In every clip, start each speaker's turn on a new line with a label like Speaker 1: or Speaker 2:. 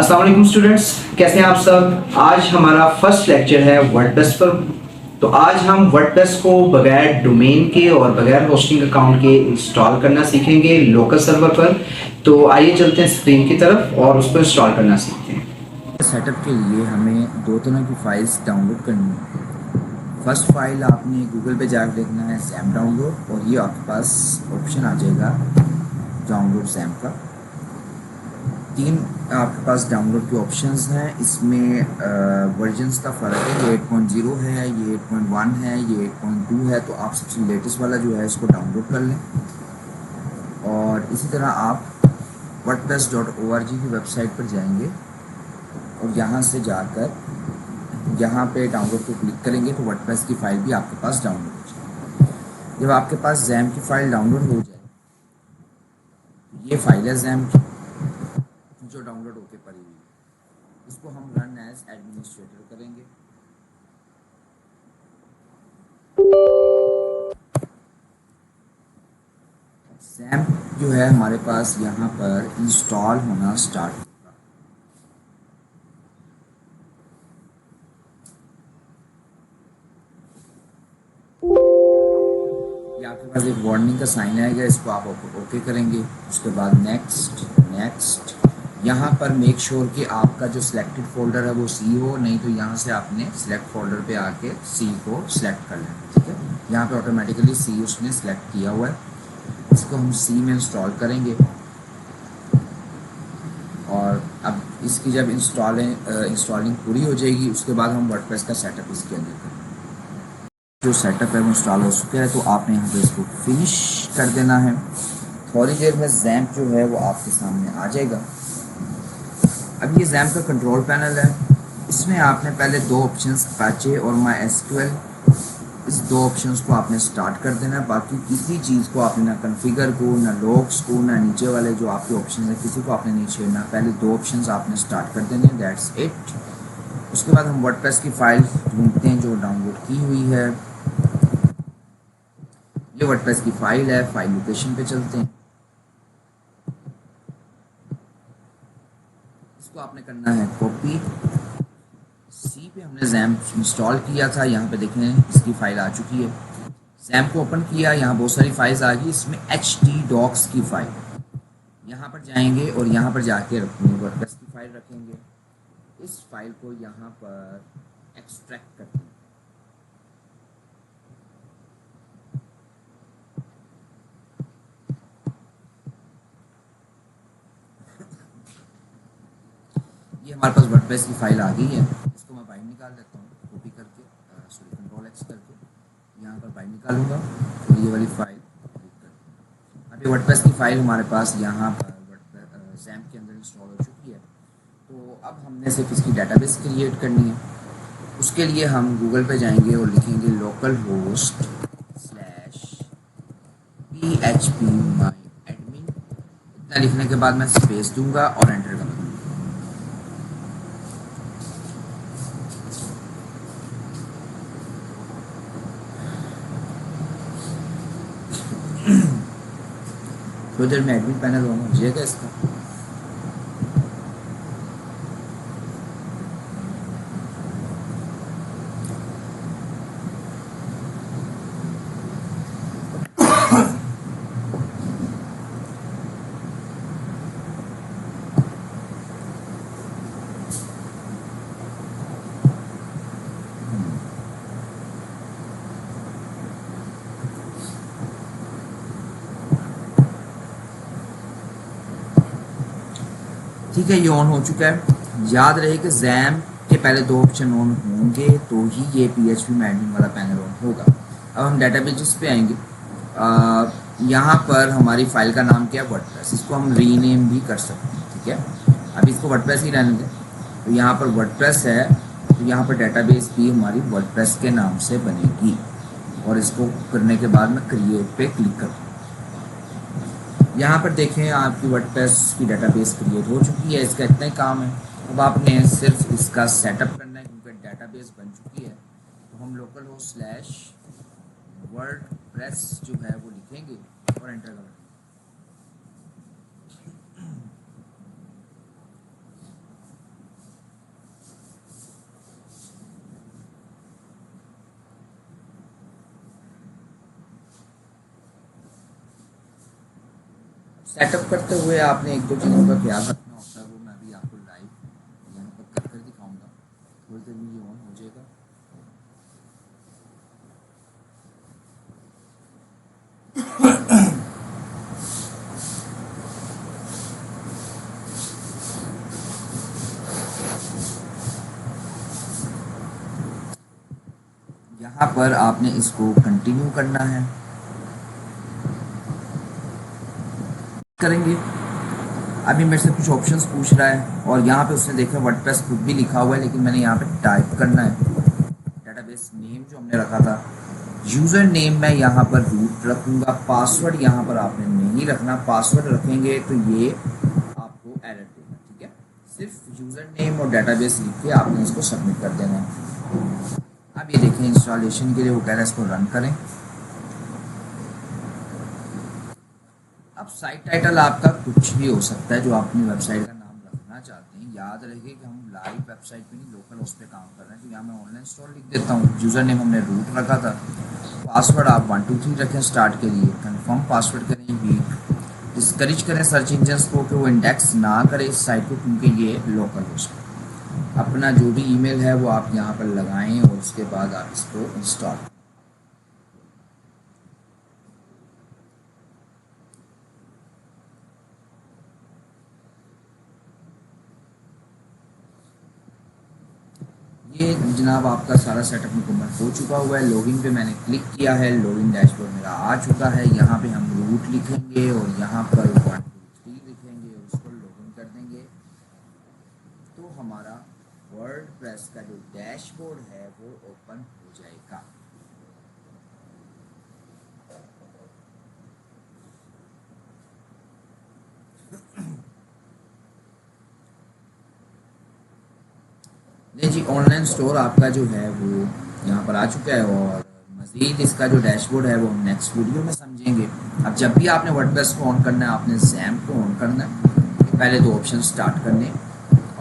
Speaker 1: अस्सलाम वालेकुम स्टूडेंट्स, कैसे हैं आप सब। आज हमारा फर्स्ट लेक्चर है वर्डप्रेस पर। तो आज हम वर्डप्रेस को बगैर डोमेन के और बगैर होस्टिंग अकाउंट के इंस्टॉल करना सीखेंगे लोकल सर्वर पर। तो आइए चलते हैं स्क्रीन की तरफ और उसको इंस्टॉल करना सीखते हैं।
Speaker 2: सेटअप के लिए हमें दो तरह की फाइल्स डाउनलोड करनी है। फर्स्ट फाइल आपने गूगल पे जाकर देखना है जैम डाउनलोड, और ये आपके पास ऑप्शन आ जाएगा डाउनलोड जैम का। तीन आपके पास डाउनलोड के ऑप्शंस हैं। इसमें वर्जन्स का फ़र्क है, ये 8.0 है, ये 8.1 है, ये 8.2 है। तो आप सबसे लेटेस्ट वाला जो है इसको डाउनलोड कर लें। और इसी तरह आप wordpress.org की वेबसाइट पर जाएंगे और यहाँ से जाकर यहाँ पे डाउनलोड को क्लिक करेंगे तो वर्डप्रेस की फ़ाइल भी आपके पास डाउनलोड हो जाएगी। जब आपके पास जैम की फ़ाइल डाउनलोड हो जाए, ये फाइल है जैम की जो डाउनलोड होके पड़ी हुई है, इसको हम रन एज एडमिनिस्ट्रेटर करेंगे। जैम जो है हमारे पास यहाँ पर इंस्टॉल होना स्टार्ट होगा। ये आपके पास एक वार्निंग का साइन आएगा, इसको आप ओके करेंगे। उसके बाद नेक्स्ट नेक्स्ट। यहाँ पर मेक श्योर कि आपका जो सिलेक्टेड फोल्डर है वो सी हो, नहीं तो यहाँ से आपने सिलेक्ट फोल्डर पे आके सी को सिलेक्ट कर लेना, ठीक है। यहाँ पे ऑटोमेटिकली सी उसने सिलेक्ट किया हुआ है। इसको हम सी में इंस्टॉल करेंगे। और अब इसकी जब इंस्टॉलिंग पूरी हो जाएगी, उसके बाद हम वर्डप्रेस का सेटअप इसके अंदर करेंगे। जो सेटअप है वो इंस्टॉल हो चुका है, तो आपने यहाँ पे इसको फिनिश कर देना है। थोड़ी देर में जैम जो है वो आपके सामने आ जाएगा। अब ये जैम का कंट्रोल पैनल है। इसमें आपने पहले दो ऑप्शंस अपाचे और MySQL, इस दो ऑप्शंस को आपने स्टार्ट कर देना है। बाकी किसी चीज़ को आपने ना कॉन्फ़िगर को, ना लॉग्स को, ना नीचे वाले जो आपके ऑप्शन है किसी को आपने नहीं छेड़ना। पहले दो ऑप्शंस आपने स्टार्ट कर देने, दैट्स इट। उसके बाद हम वर्डप्रेस की फ़ाइल ढूंढते हैं जो डाउनलोड की हुई है। ये वर्डप्रेस की फ़ाइल है। फाइल लोकेशन पे चलते हैं। इसको आपने करना है कॉपी। सी पे हमने जैम इंस्टॉल किया था, यहाँ पे देखें इसकी फ़ाइल आ चुकी है। जैम को ओपन किया, यहाँ बहुत सारी फाइल्स आ गई। इसमें htdocs की फ़ाइल, यहाँ पर जाएंगे और यहाँ पर जाके अपनी वर्डप्रेस की फ़ाइल रखेंगे। इस फाइल को यहाँ पर एक्सट्रैक्ट करते हैं। ये हमारे पास वर्डप्रेस की फ़ाइल आ गई है। इसको मैं बाहर निकाल देता हूँ, कॉपी करके, सॉरी कंट्रोल एक्स करके यहाँ पर बाहर निकालूंगा और ये वाली फ़ाइल क्लिक कर। अभी वर्डप्रेस की फ़ाइल हमारे पास यहाँ पर जैम के अंदर इंस्टॉल हो चुकी है। तो अब हमने सिर्फ इसकी डाटाबेस क्रिएट करनी है। उसके लिए हम गूगल पे जाएंगे और लिखेंगे local host /php my admin। इतना लिखने के बाद मैं स्पेस दूंगा और एंटर कर दूंगा। थोड़ी देर में एडमिन पैनल ऑन हो जाएगा इसका। ठीक है, ये ऑन हो चुका है। याद रहे कि जैम के पहले दो ऑप्शन ऑन होंगे तो ही ये PHP में एडमिन वाला पैनल ऑन होगा। अब हम डाटाबेस पे आएंगे। यहाँ पर हमारी फाइल का नाम क्या है, वर्डप्रेस। इसको हम रीनेम भी कर सकते हैं, ठीक है। अब इसको वर्डप्रेस ही रहने दें। तो यहाँ पर वर्डप्रेस है, तो यहाँ पर डाटाबेस भी हमारी वर्डप्रेस के नाम से बनेगी। और इसको करने के बाद मैं क्रिएट पे क्लिक करूँ। यहाँ पर देखें आपकी वर्डप्रेस की डाटाबेस क्रिएट हो चुकी है। इसका इतना ही काम है। अब आपने सिर्फ इसका सेटअप करना है क्योंकि डाटाबेस बन चुकी है। तो हम लोकल होस्ट /वर्डप्रेस जो है वो लिखेंगे और एंटर करेंगे। सेटअप करते हुए आपने एक दो चीज़ों का ख्याल रखना होता है, वो मैं अभी आपको लाइव यहाँ पर कर दिखाऊंगा। थोड़ी देर में ये ऑन हो जाएगा। यहाँ पर आपने इसको कंटिन्यू करना है, करेंगे। अभी मेरे से कुछ ऑप्शंस पूछ रहा है और यहाँ पे उसने देखा वर्डप्रेस खुद भी लिखा हुआ है, लेकिन मैंने यहाँ पे टाइप करना है डेटाबेस नेम जो हमने रखा था। यूज़र नेम मैं यहाँ पर रूट रखूँगा, पासवर्ड यहाँ पर आपने नहीं रखना, पासवर्ड रखेंगे तो ये आपको एरर देगा, ठीक है। सिर्फ यूज़र नेम और डेटाबेस लिख के आपने इसको सबमिट कर देना है। अब ये देखें इंस्टॉलेशन के लिए वो कह रहा है इसको रन करें। अब साइट टाइटल आपका कुछ भी हो सकता है जो आप अपनी वेबसाइट का नाम रखना चाहते हैं। याद रखिए कि हम लाइव वेबसाइट पे नहीं लोकल उस पर काम कर रहे हैं। तो यहाँ मैं ऑनलाइन स्टोर लिख देता हूँ। यूज़र नेम हमने रूट रखा था, पासवर्ड आप 1 2 3 रखें स्टार्ट के लिए, कंफर्म पासवर्ड करें। वीक डिस्करेज करें सर्च इंजन्स को कि वो इंडेक्स ना करें इस साइट को, क्योंकि ये लोकल होस्ट। अपना जो भी ईमेल है वो आप यहाँ पर लगाएं और उसके बाद आप इसको इंस्टॉल। ये जनाब आपका सारा सेटअप मुकम्मल हो चुका हुआ है। लॉगिन पे मैंने क्लिक किया है, लॉगिन डैशबोर्ड मेरा आ चुका है। यहाँ पे हम रूट लिखेंगे और यहाँ पर 1 2 3 लिखेंगे और उसको लॉगिन कर देंगे। तो हमारा वर्डप्रेस का जो डैशबोर्ड है वो ओपन हो जाएगा। नहीं जी, ऑनलाइन स्टोर आपका जो है वो यहाँ पर आ चुका है और मज़ीद इसका जो डैशबोर्ड है वो हम नेक्स्ट वीडियो में समझेंगे। अब जब भी आपने वर्डप्रेस को ऑन करना है, आपने ज़ैम्प को ऑन करना है। पहले 2 ऑप्शन स्टार्ट करने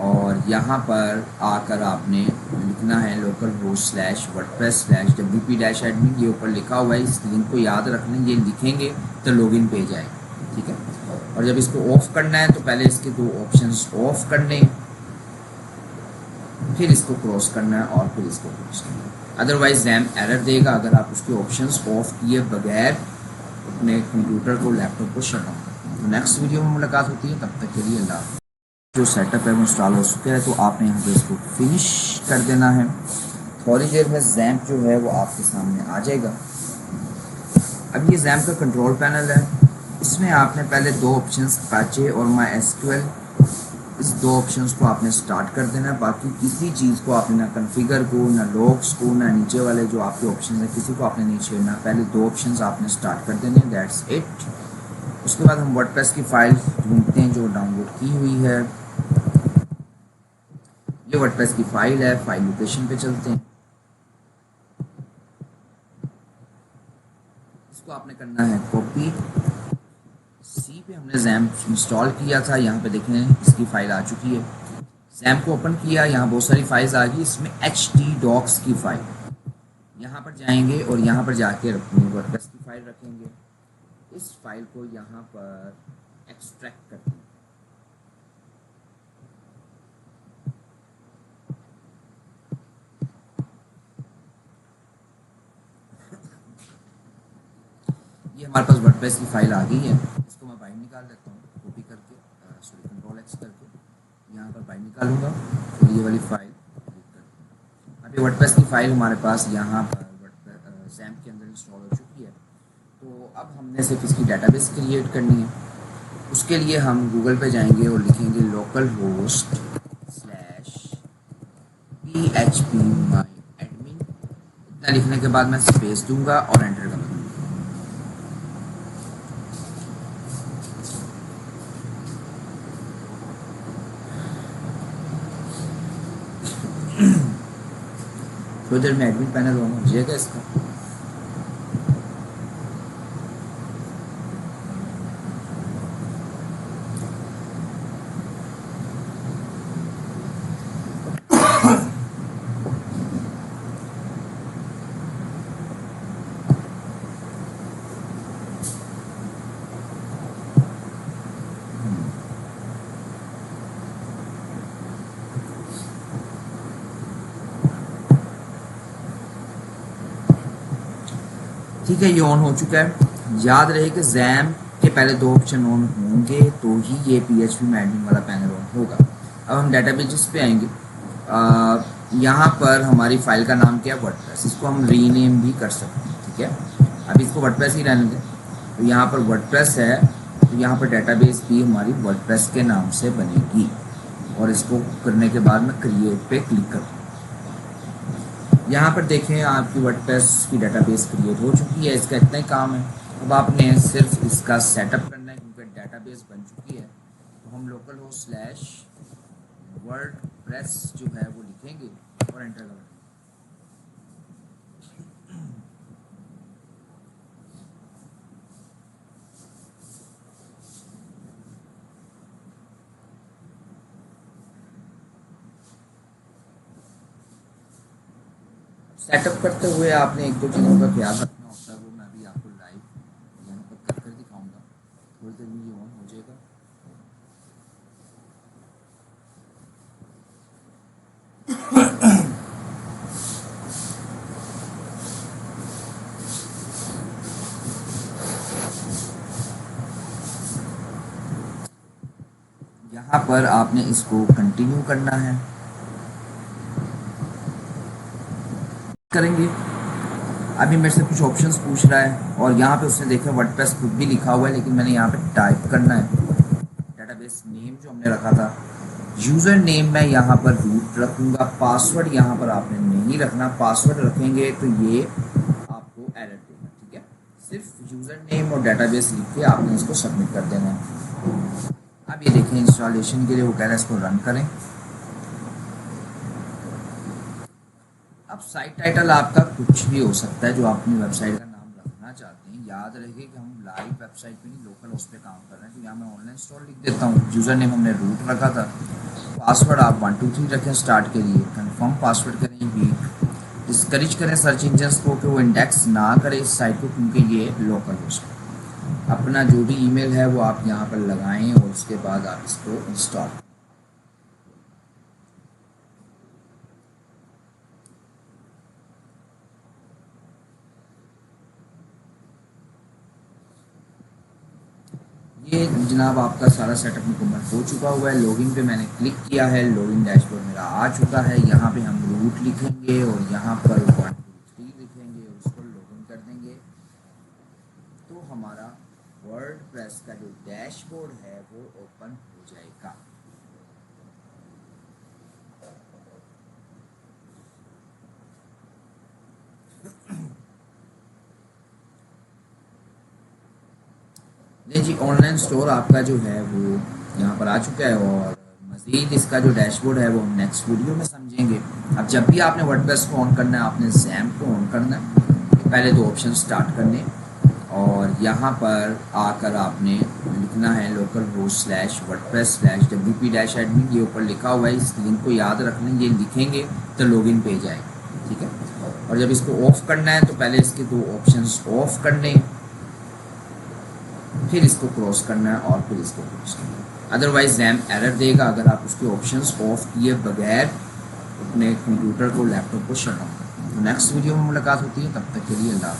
Speaker 2: और यहाँ पर आकर आपने लिखना है लोकल होस्ट /wordpress/wp-admin। ये ऊपर लिखा हुआ है, इस लिंक को याद रख लें। ये लिखेंगे तो लॉगिन पेज आएगा, ठीक है। और जब इसको ऑफ़ करना है तो पहले इसके 2 ऑप्शंस ऑफ़ करने, फिर इसको क्रॉस करना है और फिर इसको क्रॉस करना है। अदरवाइज ज़ैम्प एरर देगा अगर आप उसके ऑप्शंस ऑफ किए बगैर अपने कंप्यूटर को, लैपटॉप को शट डाउन करें। तो नेक्स्ट वीडियो में मुलाकात होती है, तब तक के लिए अल्लाह। जो सेटअप है वो इंस्टॉल हो चुका है, तो आपने यहाँ पे इसको फिनिश कर देना है। थोड़ी देर में ज़ैम्प जो है वो आपके सामने आ जाएगा। अब ये ज़ैम्प का कंट्रोल पैनल है। इसमें आपने पहले 2 ऑप्शंस अपाचे और MySQL, इस 2 ऑप्शंस को आपने स्टार्ट कर देना है। बाकी किसी चीज़ को आपने ना कॉन्फ़िगर को, ना लॉग्स को, ना नीचे वाले जो आपके ऑप्शन हैं किसी को आपने नहीं छेड़ना। पहले 2 ऑप्शंस आपने स्टार्ट कर देने, दैट्स इट। उसके बाद हम वर्डप्रेस की फ़ाइल ढूंढते हैं जो डाउनलोड की हुई है। ये वर्डप्रेस की फ़ाइल है, फाइल लोकेशन पे चलते हैं। इसको आपने करना है कॉपी। सी पे हमने ज़ैम्प इंस्टॉल किया था, यहाँ पे देखें इसकी फ़ाइल आ चुकी है। ज़ैम्प को ओपन किया, यहाँ बहुत सारी फाइल्स आ गई। इसमें htdocs की फ़ाइल, यहाँ पर जाएंगे और यहाँ पर जाके रखेंगे वर्डप्रेस की फ़ाइल रखेंगे। इस फाइल को यहाँ पर एक्सट्रैक्ट करते हैं। ये हमारे पास वर्डप्रेस की फ़ाइल आ गई है। इसको मैं बाहर निकाल देता हूँ कॉपी करके, सॉरी Ctrl+X करके यहाँ पर बाहर निकालूंगा और ये वाली फ़ाइल क्लिक कर दूँगा। अभी वर्डप्रेस की फ़ाइल हमारे पास यहाँ पर ज़ैम्प के अंदर इंस्टॉल हो चुकी है। तो अब हमने सिर्फ इसकी डेटाबेस क्रिएट करनी है। उसके लिए हम गूगल पे जाएंगे और लिखेंगे local host /php my admin। इतना लिखने के बाद मैं स्पेस दूंगा और एंटर कर दूंगा। थोड़ी देर में एडमिन पैनल ऑन हो जाएगा इसका। ठीक है, ये ऑन हो चुका है। याद रहे कि जैम के पहले दो ऑप्शन ऑन होंगे तो ही ये PHP में एडमिन वाला पैनल ऑन होगा। अब हम डेटाबेसेस पे आएंगे। यहाँ पर हमारी फाइल का नाम क्या है, वर्डप्रेस। इसको हम रीनेम भी कर सकते हैं, ठीक है। अब इसको वर्डप्रेस ही रहने दें। तो यहाँ पर वर्डप्रेस है, तो यहाँ पर डेटाबेस भी हमारी वर्डप्रेस के नाम से बनेगी। और इसको करने के बाद मैं क्रिएट पे क्लिक करूँ। यहाँ पर देखें आपकी वर्डप्रेस की डेटाबेस क्रिएट हो चुकी है। इसका इतना ही काम है। अब आपने सिर्फ इसका सेटअप करना है, क्योंकि डेटाबेस बन चुकी है। तो हम लोकल होस्ट स्लैश वर्डप्रेस जो है वो लिखेंगे और एंटर करेंगे। सेटअप करते हुए आपने एक दो चीज़ों का ख्याल रखना होता है, वो मैं अभी आपको लाइव यहाँ पर कर दिखाऊंगा। थोड़ी देर में ये ऑन हो जाएगा। यहाँ पर आपने इसको कंटिन्यू करना है, करेंगे। अभी मेरे से कुछ ऑप्शंस पूछ रहा है और यहाँ पे उसने देखा वर्डप्रेस खुद भी लिखा हुआ है, लेकिन मैंने यहाँ पे टाइप करना है डेटाबेस नेम जो हमने रखा था। यूज़र नेम मैं यहाँ पर रूट रखूँगा। पासवर्ड यहाँ पर आपने नहीं रखना। पासवर्ड रखेंगे तो ये आपको एरर देगा, ठीक है। सिर्फ यूज़र नेम और डेटाबेस लिख के आपने इसको सबमिट कर देना है। अब ये देखें इंस्टॉलेशन के लिए वो कह रहा है इसको रन करें। अब साइट टाइटल आपका कुछ भी हो सकता है जो आप अपनी वेबसाइट का नाम रखना चाहते हैं। याद रखिए कि हम लाइव वेबसाइट पे नहीं, लोकल उस पर काम कर रहे हैं। तो यहाँ मैं ऑनलाइन स्टोर लिख देता हूँ। यूज़र नेम हमने रूट रखा था। पासवर्ड आप 1 2 3 रखें स्टार्ट के लिए। कंफर्म पासवर्ड करेंगे। डिस्करेज करें सर्च इंजन्स को कि वो इंडेक्स ना करें इस साइट को, क्योंकि ये लोकल होस्ट है। अपना जो भी ईमेल है वो आप यहाँ पर लगाएं और उसके बाद आप इसको इंस्टॉल। ये जनाब आपका सारा सेटअप मुकम्मल हो चुका हुआ है। लॉगिन पे मैंने क्लिक किया है। लॉगिन डैशबोर्ड मेरा आ चुका है। यहाँ पे हम रूट लिखेंगे और यहाँ पर 1 2 3 लिखेंगे और उसको लॉगिन कर देंगे। तो हमारा वर्डप्रेस का जो डैशबोर्ड है वो ओपन हो जाएगा। जी ऑनलाइन स्टोर आपका जो है वो यहाँ पर आ चुका है और मज़ीद इसका जो डैशबोर्ड है वो हम नेक्स्ट वीडियो में समझेंगे। अब जब भी आपने वर्डप्रेस को ऑन करना है, आपने ज़ैम्प को ऑन करना है। पहले दो ऑप्शन स्टार्ट करने और यहाँ पर आकर आपने लिखना है local host slash WordPress slash wp-admin। ये ऊपर लिखा हुआ है, इस लिंक को याद रखना। ये लिखेंगे तो लॉगिन पेज आएगा, ठीक है। और जब इसको ऑफ करना है तो पहले इसके दो ऑप्शंस ऑफ करने, फिर इसको क्रॉस करना है और फिर इसको क्रॉस करना है। अदरवाइज ज़ैम्प एरर देगा अगर आप उसके ऑप्शंस ऑफ किए बगैर अपने कंप्यूटर को, लैपटॉप को शट डाउन करें। तो नेक्स्ट वीडियो में मुलाकात होती है, तब तक के लिए अल्लाह।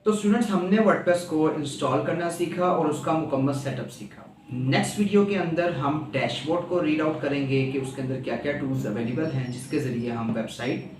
Speaker 1: तो स्टूडेंट्स, हमने वर्डप्रेस को इंस्टॉल करना सीखा और उसका मुकम्मल सेटअप सीखा। नेक्स्ट वीडियो के अंदर हम डैशबोर्ड को रीड आउट करेंगे कि उसके अंदर क्या क्या टूल्स अवेलेबल हैं जिसके ज़रिए हम वेबसाइट